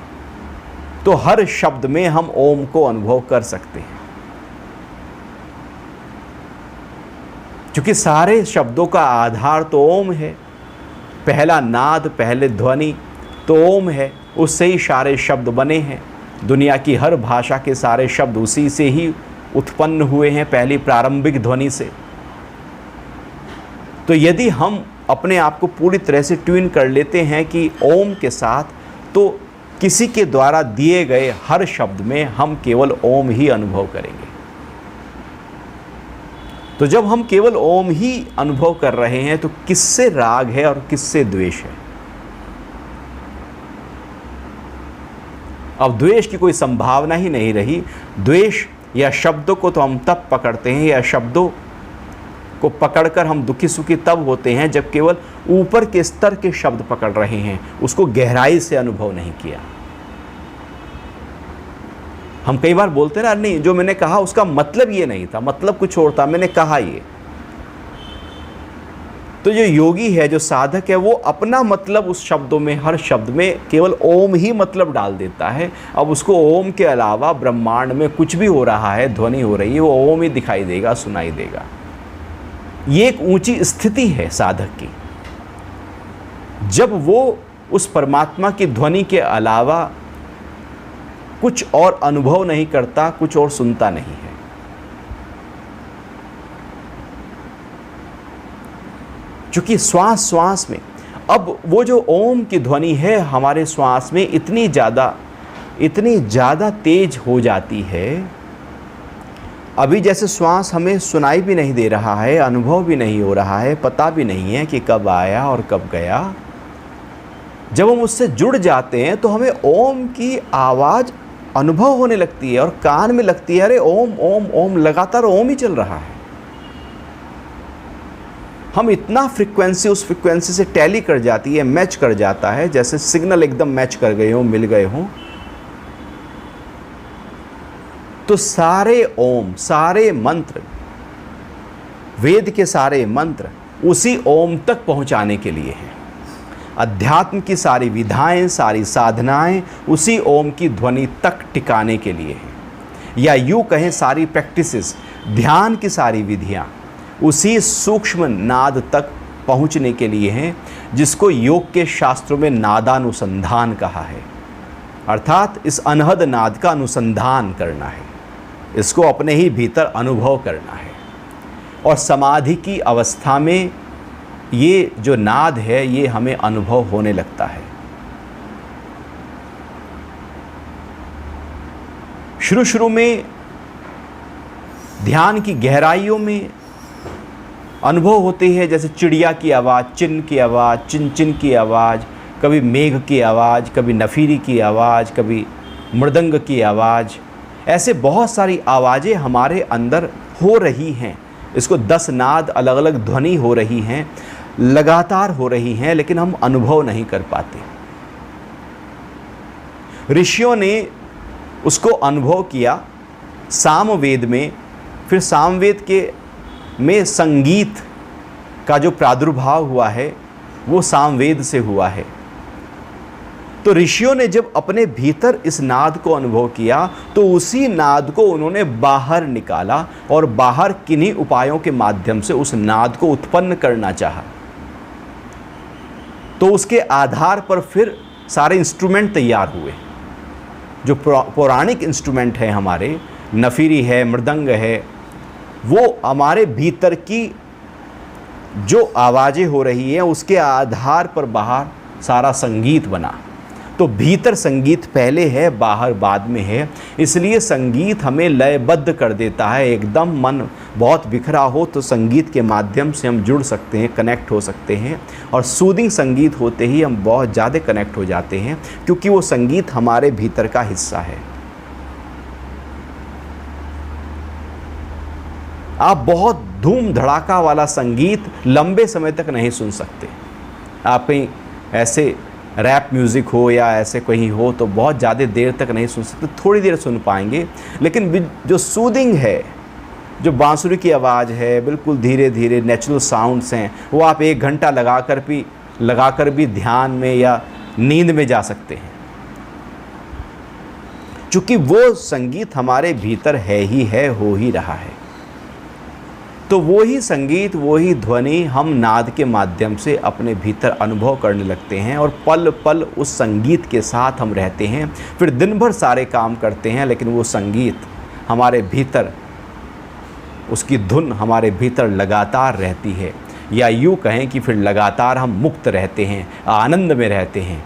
तो हर शब्द में हम ओम को अनुभव कर सकते हैं। क्योंकि सारे शब्दों का आधार तो ओम है। पहला नाद, पहले ध्वनि तो ओम है, उससे ही सारे शब्द बने हैं। दुनिया की हर भाषा के सारे शब्द उसी से ही उत्पन्न हुए हैं, पहली प्रारंभिक ध्वनि से। तो यदि हम अपने आप को पूरी तरह से ट्यून कर लेते हैं कि ओम के साथ, तो किसी के द्वारा दिए गए हर शब्द में हम केवल ओम ही अनुभव करेंगे। तो जब हम केवल ओम ही अनुभव कर रहे हैं तो किससे राग है और किससे द्वेष है? अब द्वेष की कोई संभावना ही नहीं रही। द्वेष या शब्दों को तो हम तब पकड़ते हैं, या शब्दों को पकड़कर हम दुखी सुखी तब होते हैं जब केवल ऊपर के स्तर के शब्द पकड़ रहे हैं, उसको गहराई से अनुभव नहीं किया। हम कई बार बोलते हैं ना, नहीं जो मैंने कहा उसका मतलब ये नहीं था, मतलब कुछ और था, मैंने कहा ये। तो जो योगी है, जो साधक है, वो अपना मतलब उस शब्दों में, हर शब्द में केवल ओम ही मतलब डाल देता है। अब उसको ओम के अलावा ब्रह्मांड में कुछ भी हो रहा है, ध्वनि हो रही है, वो ओम ही दिखाई देगा, सुनाई देगा। ये एक ऊंची स्थिति है साधक की, जब वो उस परमात्मा की ध्वनि के अलावा कुछ और अनुभव नहीं करता, कुछ और सुनता नहीं है। क्योंकि श्वास श्वास में, अब वो जो ओम की ध्वनि है हमारे श्वास में इतनी ज़्यादा तेज हो जाती है। अभी जैसे श्वास हमें सुनाई भी नहीं दे रहा है, अनुभव भी नहीं हो रहा है, पता भी नहीं है कि कब आया और कब गया। जब हम उससे जुड़ जाते हैं तो हमें ओम की आवाज़ अनुभव होने लगती है और कान में लगती है, अरे ओम ओम ओम, लगातार ओम ही चल रहा है। हम इतना फ्रीक्वेंसी, उस फ्रीक्वेंसी से टैली कर जाती है, मैच कर जाता है, जैसे सिग्नल एकदम मैच कर गए हों, मिल गए हों। तो सारे ओम, सारे मंत्र, वेद के सारे मंत्र उसी ओम तक पहुंचाने के लिए हैं। अध्यात्म की सारी विधाएं, सारी साधनाएं उसी ओम की ध्वनि तक टिकाने के लिए हैं। या यूँ कहें, सारी प्रैक्टिसेस, ध्यान की सारी विधियां उसी सूक्ष्म नाद तक पहुंचने के लिए हैं, जिसको योग के शास्त्रों में नादानुसंधान कहा है। अर्थात इस अनहद नाद का अनुसंधान करना है, इसको अपने ही भीतर अनुभव करना है। और समाधि की अवस्था में ये जो नाद है ये हमें अनुभव होने लगता है। शुरू में ध्यान की गहराइयों में अनुभव होती है, जैसे चिड़िया की आवाज़, चिन की आवाज़, चिन चिन की आवाज़, कभी मेघ की आवाज़, कभी नफीरी की आवाज़, कभी मृदंग की आवाज़। ऐसे बहुत सारी आवाज़ें हमारे अंदर हो रही हैं। इसको 10 नाद, अलग अलग ध्वनि हो रही हैं, लगातार हो रही हैं, लेकिन हम अनुभव नहीं कर पाते। ऋषियों ने उसको अनुभव किया सामवेद में। फिर सामवेद के में संगीत का जो प्रादुर्भाव हुआ है वो सामवेद से हुआ है। तो ऋषियों ने जब अपने भीतर इस नाद को अनुभव किया तो उसी नाद को उन्होंने बाहर निकाला और बाहर किन्हीं उपायों के माध्यम से उस नाद को उत्पन्न करना चाहा। तो उसके आधार पर फिर सारे इंस्ट्रूमेंट तैयार हुए। जो पौराणिक इंस्ट्रूमेंट हैं हमारे, नफीरी है, मृदंग है, वो हमारे भीतर की जो आवाज़ें हो रही हैं उसके आधार पर बाहर सारा संगीत बना। तो भीतर संगीत पहले है, बाहर बाद में है। इसलिए संगीत हमें लयबद्ध कर देता है। एकदम मन बहुत बिखरा हो तो संगीत के माध्यम से हम जुड़ सकते हैं, कनेक्ट हो सकते हैं। और सूदिंग संगीत होते ही हम बहुत ज़्यादा कनेक्ट हो जाते हैं, क्योंकि वो संगीत हमारे भीतर का हिस्सा है। आप बहुत धूम धड़ाका वाला संगीत लंबे समय तक नहीं सुन सकते। आप कहीं ऐसे रैप म्यूज़िक हो या ऐसे कहीं हो तो बहुत ज़्यादा देर तक नहीं सुन सकते, थोड़ी देर सुन पाएंगे। लेकिन जो सूदिंग है, जो बांसुरी की आवाज़ है, बिल्कुल धीरे धीरे नेचुरल साउंड्स हैं, वो आप 1 घंटा लगाकर भी ध्यान में या नींद में जा सकते हैं, क्योंकि वो संगीत हमारे भीतर है ही है, हो ही रहा है। तो वो ही संगीत, वो ही ध्वनि हम नाद के माध्यम से अपने भीतर अनुभव करने लगते हैं और पल पल उस संगीत के साथ हम रहते हैं। फिर दिन भर सारे काम करते हैं, लेकिन वो संगीत हमारे भीतर, उसकी धुन हमारे भीतर लगातार रहती है। या यूँ कहें कि फिर लगातार हम मुक्त रहते हैं, आनंद में रहते हैं।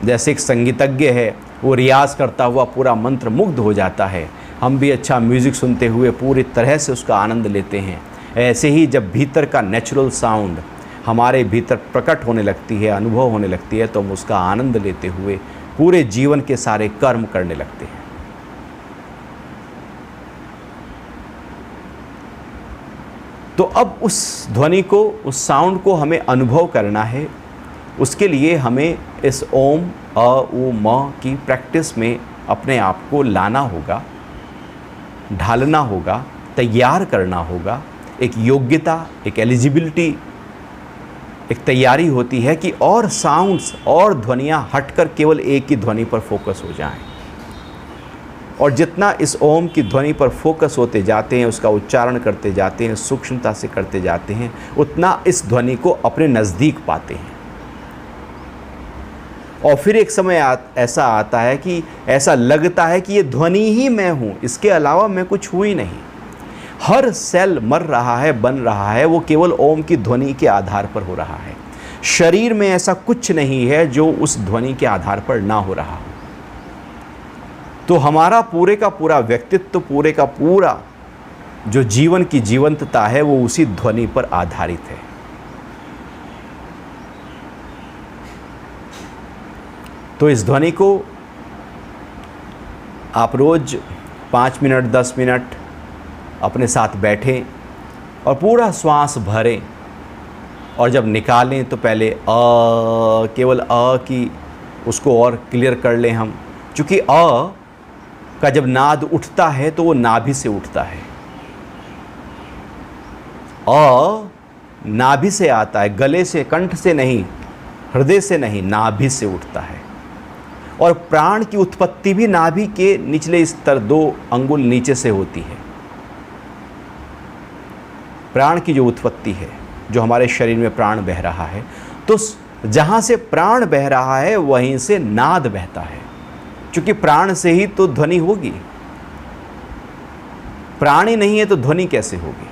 जैसे एक संगीतज्ञ है, वो रियाज़ करता हुआ पूरा मंत्र मुग्ध हो जाता है। हम भी अच्छा म्यूज़िक सुनते हुए पूरी तरह से उसका आनंद लेते हैं। ऐसे ही जब भीतर का नेचुरल साउंड हमारे भीतर प्रकट होने लगती है, अनुभव होने लगती है, तो हम उसका आनंद लेते हुए पूरे जीवन के सारे कर्म करने लगते हैं। तो अब उस ध्वनि को, उस साउंड को हमें अनुभव करना है। उसके लिए हमें इस ओम, अ, उ, म की प्रैक्टिस में अपने आप को लाना होगा, ढालना होगा, तैयार करना होगा। एक योग्यता, एक एलिजिबिलिटी, एक तैयारी होती है कि और साउंड्स और ध्वनियाँ हटकर केवल एक ही ध्वनि पर फोकस हो जाएं। और जितना इस ओम की ध्वनि पर फोकस होते जाते हैं, उसका उच्चारण करते जाते हैं, सूक्ष्मता से करते जाते हैं, उतना इस ध्वनि को अपने नज़दीक पाते हैं। और फिर एक समय ऐसा आता है कि ऐसा लगता है कि ये ध्वनि ही मैं हूँ, इसके अलावा मैं कुछ हूँ ही नहीं। हर सेल मर रहा है, बन रहा है, वो केवल ओम की ध्वनि के आधार पर हो रहा है। शरीर में ऐसा कुछ नहीं है जो उस ध्वनि के आधार पर ना हो रहा हो। तो हमारा पूरे का पूरा व्यक्तित्व, पूरे का पूरा जो जीवन की जीवंतता है वो उसी ध्वनि पर आधारित है। तो इस ध्वनि को आप रोज 5 मिनट 10 मिनट अपने साथ बैठें और पूरा श्वास भरें, और जब निकालें तो पहले केवल की उसको और क्लियर कर लें हम, क्योंकि का जब नाद उठता है तो वो नाभि से उठता है। नाभि से आता है, गले से, कंठ से नहीं, हृदय से नहीं, नाभि से उठता है। और प्राण की उत्पत्ति भी नाभि के निचले स्तर 2 अंगुल नीचे से होती है। प्राण की जो उत्पत्ति है, जो हमारे शरीर में प्राण बह रहा है, तो जहाँ से प्राण बह रहा है वहीं से नाद बहता है, क्योंकि प्राण से ही तो ध्वनि होगी। प्राण ही नहीं है तो ध्वनि कैसे होगी?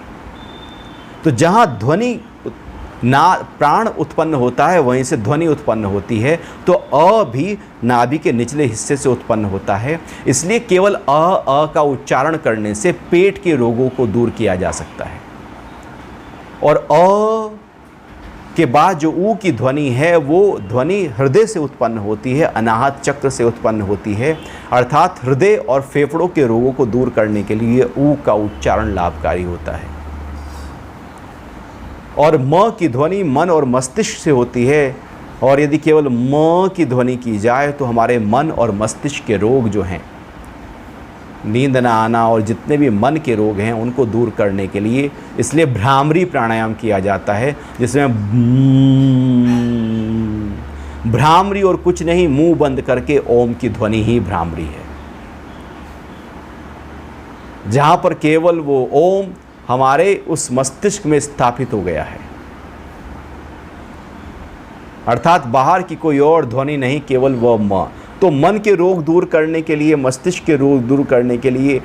तो जहाँ ध्वनि प्राण उत्पन्न होता है वहीं से ध्वनि उत्पन्न होती है। तो भी नाभि के निचले हिस्से से उत्पन्न होता है। इसलिए केवल का उच्चारण करने से पेट के रोगों को दूर किया जा सकता है। और के बाद जो ऊ की ध्वनि है वो ध्वनि हृदय से उत्पन्न होती है, अनाहत चक्र से उत्पन्न होती है। अर्थात हृदय और फेफड़ों के रोगों को दूर करने के लिए ऊ का उच्चारण लाभकारी होता है। और म की ध्वनि मन और मस्तिष्क से होती है। और यदि केवल म की ध्वनि की जाए तो हमारे मन और मस्तिष्क के रोग जो हैं, नींद ना आना और जितने भी मन के रोग हैं उनको दूर करने के लिए इसलिए भ्रामरी प्राणायाम किया जाता है, जिसमें भ्रामरी और कुछ नहीं, मुंह बंद करके ओम की ध्वनि ही भ्रामरी है, जहां पर केवल वो ओम हमारे उस मस्तिष्क में स्थापित हो गया है। अर्थात बाहर की कोई और ध्वनि नहीं, केवल वह म। तो मन के रोग दूर करने के लिए, मस्तिष्क के रोग दूर करने के लिए